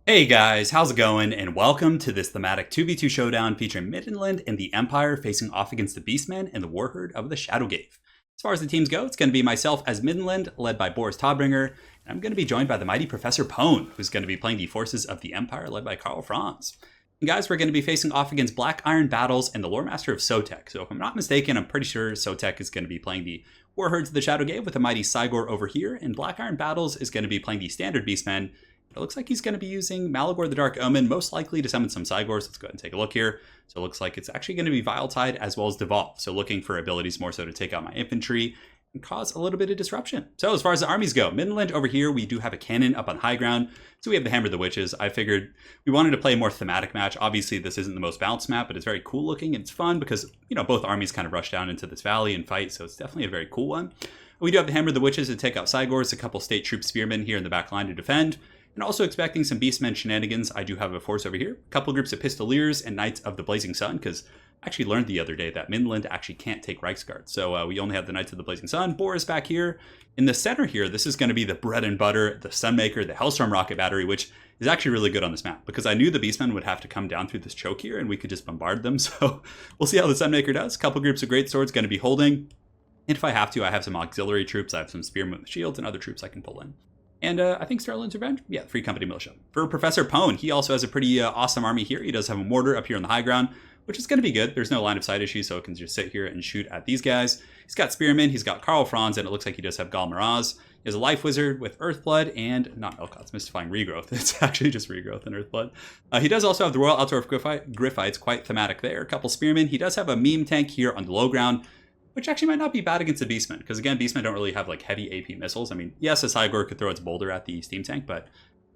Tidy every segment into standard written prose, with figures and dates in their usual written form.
Hey guys, how's it going? And welcome to this thematic 2v2 showdown featuring Midland and the Empire facing off against the Beastmen and the Warherd of the Shadowgate. As far as the teams go, it's going to be myself as Midland, led by Boris Todbringer, and I'm going to be joined by the mighty Professor Pone, who's going to be playing the forces of the Empire, led by Karl Franz. And guys, we're going to be facing off against Black Iron Battles and the Lore Master of Sotek. So if I'm not mistaken, I'm pretty sure Sotek is going to be playing the Warherds of the Shadowgate with the mighty Cygor over here, and Black Iron Battles is going to be playing the standard Beastmen. It looks like he's going to be using Malagor the Dark Omen, most likely to summon some Cygors. Let's go ahead and take a look here. So it looks like it's actually going to be Vile Tide as well as Devolve. So looking for abilities more so to take out my infantry and cause a little bit of disruption. So as far as the armies go, Midland over here, we do have a cannon up on high ground. So we have the Hammer of the Witches. I figured we wanted to play a more thematic match. Obviously, this isn't the most balanced map, but it's very cool looking. And it's fun because, both armies kind of rush down into this valley and fight. So it's definitely a very cool one. We do have the Hammer of the Witches to take out Cygors, a couple State Troop Spearmen here in the back line to defend. And also expecting some Beastmen shenanigans, I do have a force over here. A couple groups of Pistoliers and Knights of the Blazing Sun, because I actually learned the other day that Midland actually can't take Reichsguard. So we only have the Knights of the Blazing Sun. Boris back here. In the center here, this is going to be the bread and butter, the Sunmaker, the Hellstorm Rocket Battery, which is actually really good on this map, because I knew the Beastmen would have to come down through this choke here, and we could just bombard them. So we'll see how the Sunmaker does. A couple groups of Great Swords going to be holding. And if I have to, I have some auxiliary troops. I have some Spearmen with shields and other troops I can pull in. And I think Sterling's Revenge? Yeah, Free Company Militia. For Professor Pone, he also has a pretty awesome army here. He does have a mortar up here on the high ground, which is going to be good. There's no line of sight issue, so it can just sit here and shoot at these guys. He's got Spearmen, he's got Karl Franz, and it looks like he does have Gal Maraz. He has a Life Wizard with Earthblood and not Elcott's Mystifying Regrowth. It's actually just Regrowth and Earthblood. He does also have the Royal Outdoor Griffites, quite thematic there. A couple Spearmen. He does have a meme tank here on the low ground, which actually might not be bad against the Beastmen, because again, Beastmen don't really have like heavy AP missiles. I mean, yes, a Cygor could throw its boulder at the steam tank, but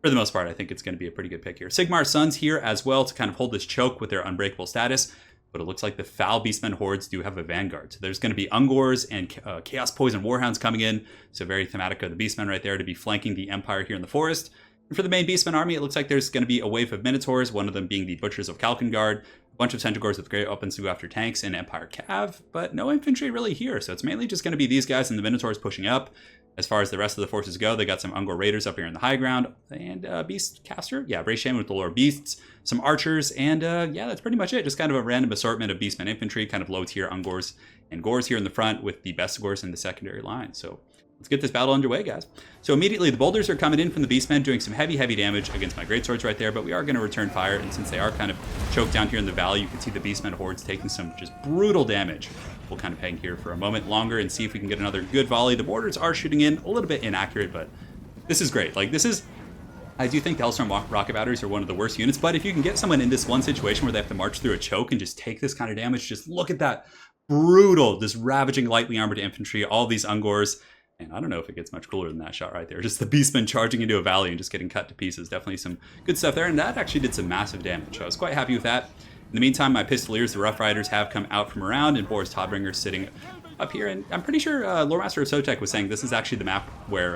for the most part, I think it's going to be a pretty good pick here. Sigmar's Sons here as well to kind of hold this choke with their unbreakable status, but it looks like the Foul Beastmen hordes do have a vanguard. So there's going to be Ungors and Chaos Poison Warhounds coming in, so very thematic of the Beastmen right there to be flanking the Empire here in the forest. And for the main Beastmen army, it looks like there's going to be a wave of Minotaurs, one of them being the Butchers of Kalkengard, a bunch of Centaurs with great weapons to go after tanks and Empire Cav, but no infantry really here, so it's mainly just going to be these guys and the Minotaurs pushing up. As far as the rest of the forces go, they got some Ungor Raiders up here in the high ground, and Beast Caster, yeah, Bray Shaman with the Lore Beasts, some Archers, and yeah, that's pretty much it. Just kind of a random assortment of Beastmen infantry, kind of low tier Ungors and Gors here in the front with the Bestigors in the secondary line, so let's get this battle underway, guys. So immediately the boulders are coming in from the Beastmen, doing some heavy damage against my greatswords right there, but we are going to return fire, and since they are kind of choked down here in the valley, you can see the Beastmen hordes taking some just brutal damage. We'll kind of hang here for a moment longer and see if we can get another good volley. The borders are shooting in, a little bit inaccurate, but this is great. Like, this is... I do think the Hellstorm Rocket Batteries are one of the worst units, but if you can get someone in this one situation where they have to march through a choke and just take this kind of damage, just look at that brutal, this ravaging lightly armored infantry, all these Ungors. And I don't know if it gets much cooler than that shot right there. Just the Beastmen charging into a valley and just getting cut to pieces. Definitely some good stuff there. And that actually did some massive damage. So I was quite happy with that. In the meantime, my Pistoliers, the Rough Riders, have come out from around, and Boris Todbringer sitting up here. And I'm pretty sure Lore Master of Sotek was saying this is actually the map where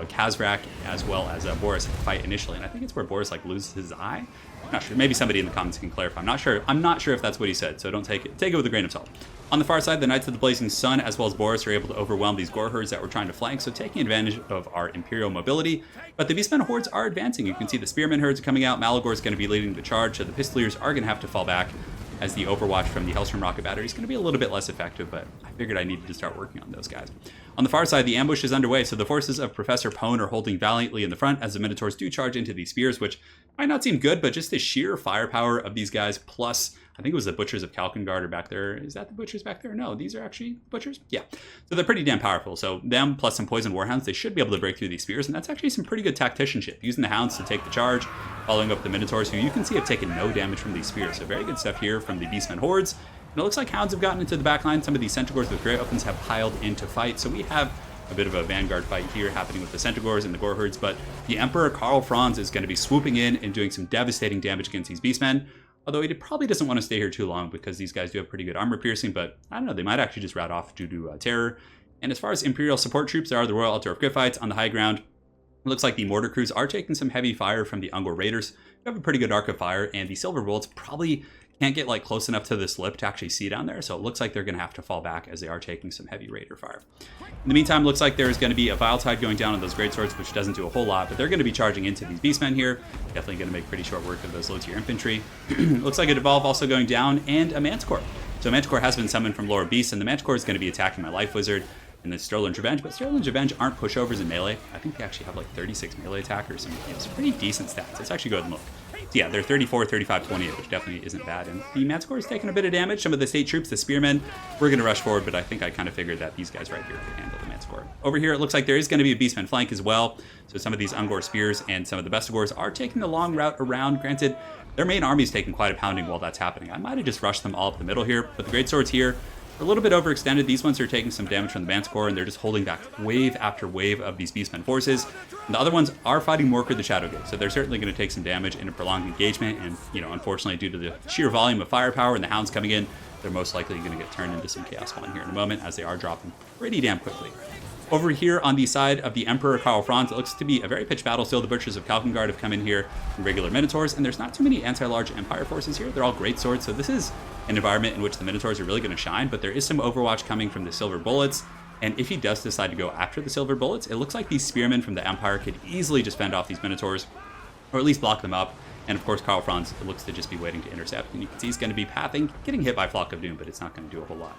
Kazrak as well as Boris fight initially. And I think it's where Boris like loses his eye. I'm not sure. Maybe somebody in the comments can clarify. I'm not sure. I'm not sure if that's what he said, so don't take it with a grain of salt. On the far side, the Knights of the Blazing Sun as well as Boris are able to overwhelm these Gore herds that we're trying to flank, so taking advantage of our Imperial mobility. But the Beastmen hordes are advancing. You can see the Spearmen herds are coming out. Malagor is going to be leading the charge, so the Pistoliers are going to have to fall back, as the Overwatch from the Hellstorm Rocket Battery is going to be a little bit less effective, but I figured I needed to start working on those guys. On the far side, the ambush is underway, so the forces of Professor Pone are holding valiantly in the front as the Minotaurs do charge into these spears, which might not seem good, but just the sheer firepower of these guys, plus, I think it was the Butchers of Kalkengard are back there. Is that the Butchers back there? No, these are actually Butchers? Yeah. So they're pretty damn powerful. So them plus some Poison Warhounds, they should be able to break through these spears, and that's actually some pretty good tacticianship, using the Hounds to take the charge, following up the Minotaurs, who you can see have taken no damage from these spears. So very good stuff here from the Beastmen hordes. And it looks like Hounds have gotten into the back line. Some of these Centaurs with great weapons have piled into fight. So we have a bit of a vanguard fight here happening with the Centaurs and the Gore herds, but the Emperor Karl Franz is going to be swooping in and doing some devastating damage against these Beastmen. Although he probably doesn't want to stay here too long because these guys do have pretty good armor piercing, but I don't know, they might actually just rat off due to terror. And as far as Imperial support troops, there are the Royal Outdoor Griffites on the high ground. It looks like the mortar crews are taking some heavy fire from the Ungor Raiders, who have a pretty good arc of fire, and the Silver Bolts probably Can't get like close enough to this lip to actually see down there, so it looks like they're going to have to fall back as they are taking some heavy raider fire. In the meantime, looks like there's going to be a Vile Tide going down on those greatswords, which doesn't do a whole lot, but they're going to be charging into these Beastmen here. Definitely going to make pretty short work of those low-tier infantry. Looks like a Devolve also going down, and a Manticore. So Manticore has been summoned from Lore of Beasts, and the Manticore is going to be attacking my Life Wizard and the Sterling's Revenge, but Sterling's Revenge aren't pushovers in melee. I think they actually have like 36 melee attackers, and some pretty decent stats. Let's actually go ahead and look. So yeah, they're 34, 35, 28, which definitely isn't bad. And the Manticore is taking a bit of damage. Some of the state troops, the Spearmen, we're going to rush forward, but I think I kind of figured that these guys right here could handle the Manticore. Over here, it looks like there is going to be a Beastman flank as well. So some of these Ungor Spears and some of the Bestigors are taking the long route around. Granted, their main army is taking quite a pounding while that's happening. I might have just rushed them all up the middle here, but the Greatswords here are a little bit overextended. These ones are taking some damage from the Manticore, and they're just holding back wave after wave of these Beastmen forces. And the other ones are fighting Morkr the Shadowgate, so they're certainly going to take some damage in a prolonged engagement. And, you know, unfortunately, due to the sheer volume of firepower and the Hounds coming in, they're most likely going to get turned into some Chaos One here in a moment, as they are dropping pretty damn quickly. Over here on the side of the Emperor Karl Franz, it looks to be a very pitched battle still. The Butchers of Kalkengard have come in here in regular Minotaurs, and there's not too many anti-large Empire forces here. They're all great swords, so this is an environment in which the Minotaurs are really going to shine, but there is some overwatch coming from the Silver Bullets, and if he does decide to go after the Silver Bullets, it looks like these Spearmen from the Empire could easily just fend off these Minotaurs, or at least block them up. And of course, Karl Franz looks to just be waiting to intercept, and you can see he's going to be pathing, getting hit by Flock of Doom, but it's not going to do a whole lot.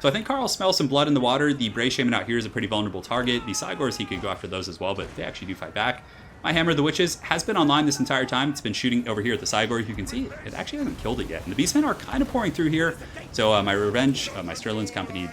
So I think Karl smells some blood in the water. The Bray Shaman out here is a pretty vulnerable target. The Cygors, he could go after those as well, but they actually do fight back. My Hammer of the Witches has been online this entire time. It's been shooting over here at the Cygor. You can see it actually hasn't killed it yet. And the Beastmen are kind of pouring through here. So my Revenge, my Sterling's company,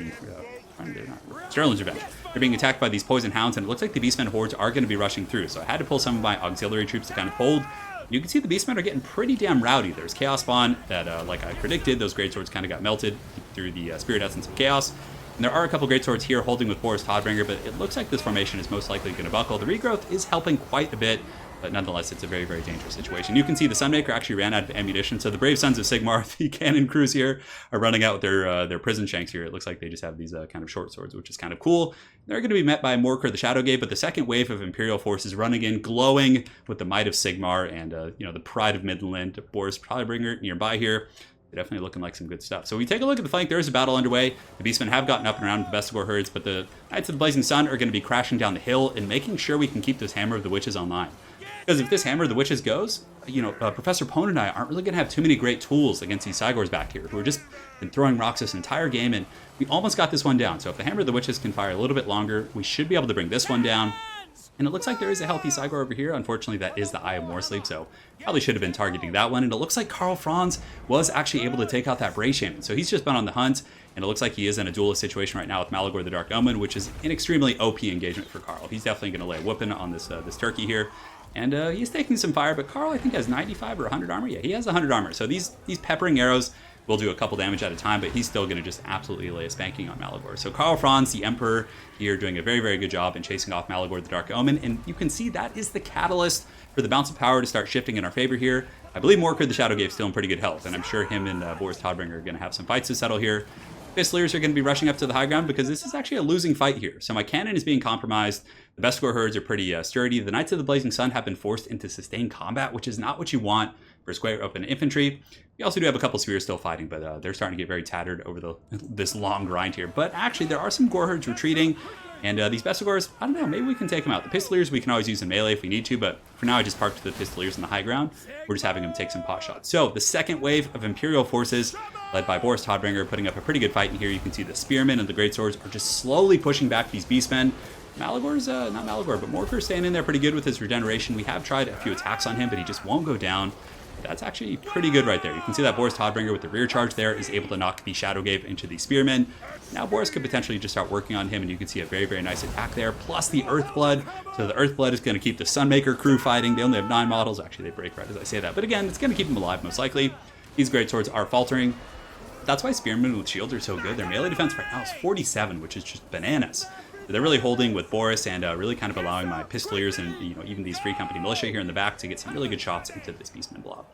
Sterling's Revenge, they're being attacked by these Poison Hounds, and it looks like the Beastmen hordes are going to be rushing through. So I had to pull some of my auxiliary troops to kind of hold. You can see the Beastmen are getting pretty damn rowdy. There's Chaos Spawn that, like I predicted, those Greatswords kind of got melted through the Spirit Essence of Chaos. And there are a couple Greatswords here holding with Boris Todbringer, but it looks like this formation is most likely going to buckle. The regrowth is helping quite a bit, but nonetheless, it's a very, very dangerous situation. You can see the Sunmaker actually ran out of ammunition, so the Brave Sons of Sigmar, the cannon crews here, are running out with their prison shanks here. It looks like they just have these kind of short swords, which is kind of cool. They're going to be met by Morkr the Shadowgate, but the second wave of Imperial forces running in, glowing with the might of Sigmar and you know, the pride of Midland, Boris Todbringer nearby here. Definitely looking like some good stuff. So we take a look at the flank. There is a battle underway. The Beastmen have gotten up and around with the Bestigor herds, but the Knights of the Blazing Sun are going to be crashing down the hill and making sure we can keep this Hammer of the Witches online. Because if this Hammer of the Witches goes, you know, Professor Pone and I aren't really going to have too many great tools against these Cygors back here, who are just been throwing rocks this entire game, and we almost got this one down. So if the Hammer of the Witches can fire a little bit longer, we should be able to bring this one down. And it looks like there is a healthy Cygor over here. Unfortunately, that is the Eye of Moorsleep, so probably should have been targeting that one. And it looks like Karl Franz was actually able to take out that Bray Shaman. So he's just been on the hunt, and it looks like he is in a duelist situation right now with Malagor the Dark Omen, which is an extremely OP engagement for Karl. He's definitely going to lay a whooping on this turkey here. And he's taking some fire, but Karl, I think, has 95 or 100 armor. Yeah, he has 100 armor. So these peppering arrows will do a couple damage at a time, but he's still going to just absolutely lay a spanking on Malagor. So Karl Franz, the Emperor, here doing a very, very good job in chasing off Malagor the Dark Omen, and you can see that is the catalyst for the bounce of power to start shifting in our favor here. I believe Morkr the Shadowgate is still in pretty good health, and I'm sure him and Boris Todbringer are going to have some fights to settle here. Fistliers are going to be rushing up to the high ground because this is actually a losing fight here. So my cannon is being compromised. The Bestigor herds are pretty sturdy. The Knights of the Blazing Sun have been forced into sustained combat, which is not what you want for square open infantry. We also do have a couple spears still fighting, but they're starting to get very tattered over this long grind here. But actually, there are some Gore herds retreating, and these Bestigors, I don't know, maybe we can take them out. The Pistoliers we can always use in melee if we need to, but for now I just parked the Pistoliers in the high ground. We're just having them take some pot shots. So the second wave of Imperial forces, led by Boris Todbringer, putting up a pretty good fight in here. You can see the Spearmen and the Greatswords are just slowly pushing back these Beastmen. Malagor's, not Malagor, but Morkr's staying in there pretty good with his regeneration. We have tried a few attacks on him, but he just won't go down. That's actually pretty good right there. You can see that Boris Todbringer with the rear charge there is able to knock the Shadowgate into the Spearmen. Now Boris could potentially just start working on him, and you can see a very, very nice attack there, plus the Earthblood. So the Earthblood is going to keep the Sunmaker crew fighting. They only have 9 models. Actually, they break right as I say that. But again, it's going to keep them alive most likely. These Greatswords are faltering. That's why Spearmen with shields are so good. Their melee defense right now is 47, which is just bananas. They're really holding with Boris and really kind of allowing my Pistoliers and even these Free Company militia here in the back to get some really good shots into this Beastman blob.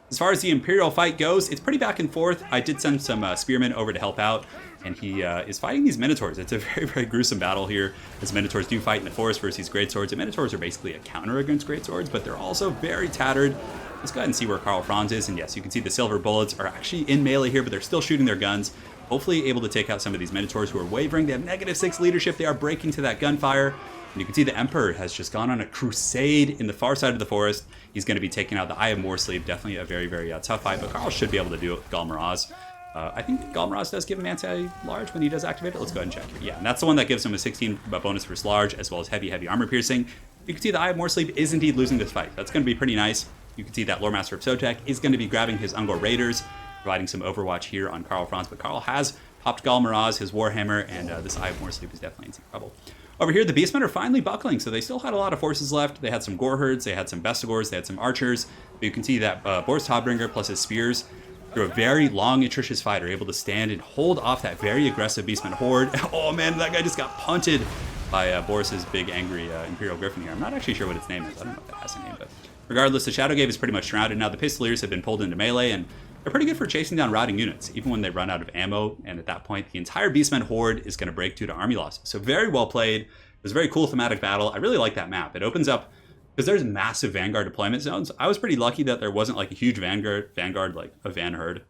As far as the Imperial fight goes, it's pretty back and forth. I did send some Spearmen over to help out, and he is fighting these Minotaurs. It's a very, very gruesome battle here, as Minotaurs do fight in the forest versus these Greatswords. And Minotaurs are basically a counter against Greatswords, but they're also very tattered. Let's go ahead and see where Karl Franz is. And yes, you can see the silver bullets are actually in melee here, but they're still shooting their guns. Hopefully able to take out some of these Minotaurs who are wavering. They have -6 leadership. They are breaking to that gunfire. And you can see the Emperor has just gone on a crusade in the far side of the forest. He's going to be taking out the Eye of Morsleep. Definitely a very, very tough fight, but Karl should be able to do it with Galmaraz. I think Galmaraz does give him anti-large when he does activate it. Let's go ahead and check here. Yeah, and that's the one that gives him a 16 bonus versus large, as well as heavy armor piercing. You can see the Eye of Morsleep is indeed losing this fight. That's going to be pretty nice. You can see that Lore Master of Sotek is going to be grabbing his Ungor Raiders, providing some overwatch here on Karl Franz, but Karl has popped Galmaraz, his Warhammer, and this Eye of Morsleep is definitely in some trouble. Over here, the Beastmen are finally buckling, so they still had a lot of forces left. They had some Gore Herds, they had some Bestigors, they had some Archers. But you can see that Boris Todbringer plus his Spears, through a very long, atrocious fight, are able to stand and hold off that very aggressive Beastman horde. Oh man, that guy just got punted by Boris's big, angry Imperial Griffin here. I'm not actually sure what its name is. I don't know if that has a name, but regardless, the Shadowgave is pretty much surrounded now. The Pistoliers have been pulled into melee, and they're pretty good for chasing down routing units, even when they run out of ammo. And at that point, the entire Beastman horde is going to break due to army losses. So very well played. It was a very cool thematic battle. I really like that map. It opens up, because there's massive Vanguard deployment zones. I was pretty lucky that there wasn't like a huge Vanguard like a Van Herd.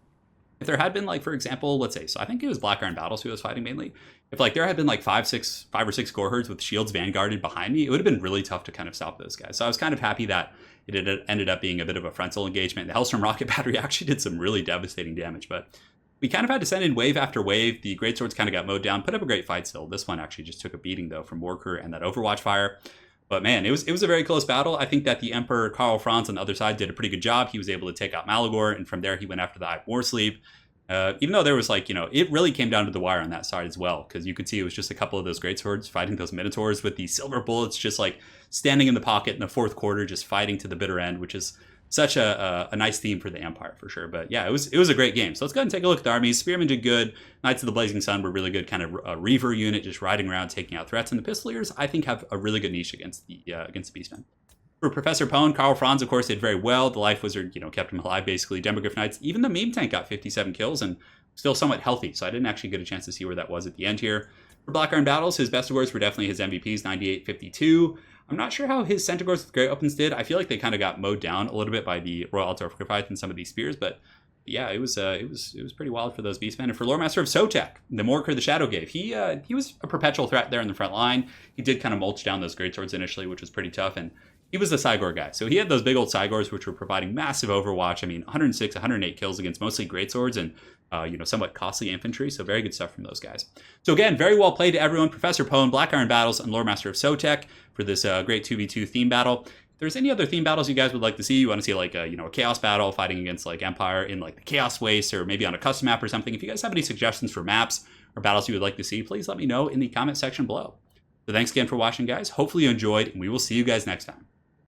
If there had been, like, for example, let's say, so I think it was Black Iron Battles who was fighting mainly. If like there had been like 5 or 6 Gore Herds with shields vanguarded behind me, it would have been really tough to kind of stop those guys. So I was kind of happy that it ended up being a bit of a frontal engagement. The Hellstorm Rocket Battery actually did some really devastating damage, but we kind of had to send in wave after wave. The Greatswords kind of got mowed down, put up a great fight still. This one actually just took a beating though from Warcur and that Overwatch fire. But man, it was a very close battle. I think that the Emperor Karl Franz on the other side did a pretty good job. He was able to take out Malagor, and from there he went after the Eye of Morsleep. Even though there was like, it really came down to the wire on that side as well, because you could see it was just a couple of those Greatswords fighting those Minotaurs with the silver bullets just like standing in the pocket in the fourth quarter, just fighting to the bitter end, which is such a nice theme for the Empire for sure. But yeah, it was a great game. So let's go ahead and take a look at the armies. Spearmen did good. Knights of the Blazing Sun were really good, kind of a Reaver unit, just riding around taking out threats. And the Pistoliers, I think, have a really good niche against the Beastmen. For Professor Pone, Karl Franz, of course, did very well. The Life Wizard, kept him alive, basically. Demogryph Knights, even the Meme Tank got 57 kills and still somewhat healthy, so I didn't actually get a chance to see where that was at the end here. For Black Iron Battles, his Bestigors were definitely his MVPs, 98-52. I'm not sure how his Centaurs with Great Opens did. I feel like they kind of got mowed down a little bit by the Royal Altar of Griffith and some of these spears, but yeah, it was pretty wild for those Beastmen. And for Lore Master of Sotek, the Morker, the Shadowgave, he was a perpetual threat there in the front line. He did kind of mulch down those Greatswords initially, which was pretty tough, and he was the Cygor guy. So he had those big old Cygors, which were providing massive overwatch. I mean, 106, 108 kills against mostly Greatswords and, somewhat costly infantry. So very good stuff from those guys. So again, very well played to everyone. Professor Pone, Black Iron Battles, and Lore Master of Sotek for this great 2v2 theme battle. If there's any other theme battles you guys would like to see, you want to see like a Chaos battle fighting against like Empire in like the Chaos Waste or maybe on a custom map or something. If you guys have any suggestions for maps or battles you would like to see, please let me know in the comment section below. So thanks again for watching, guys. Hopefully you enjoyed, and we will see you guys next time.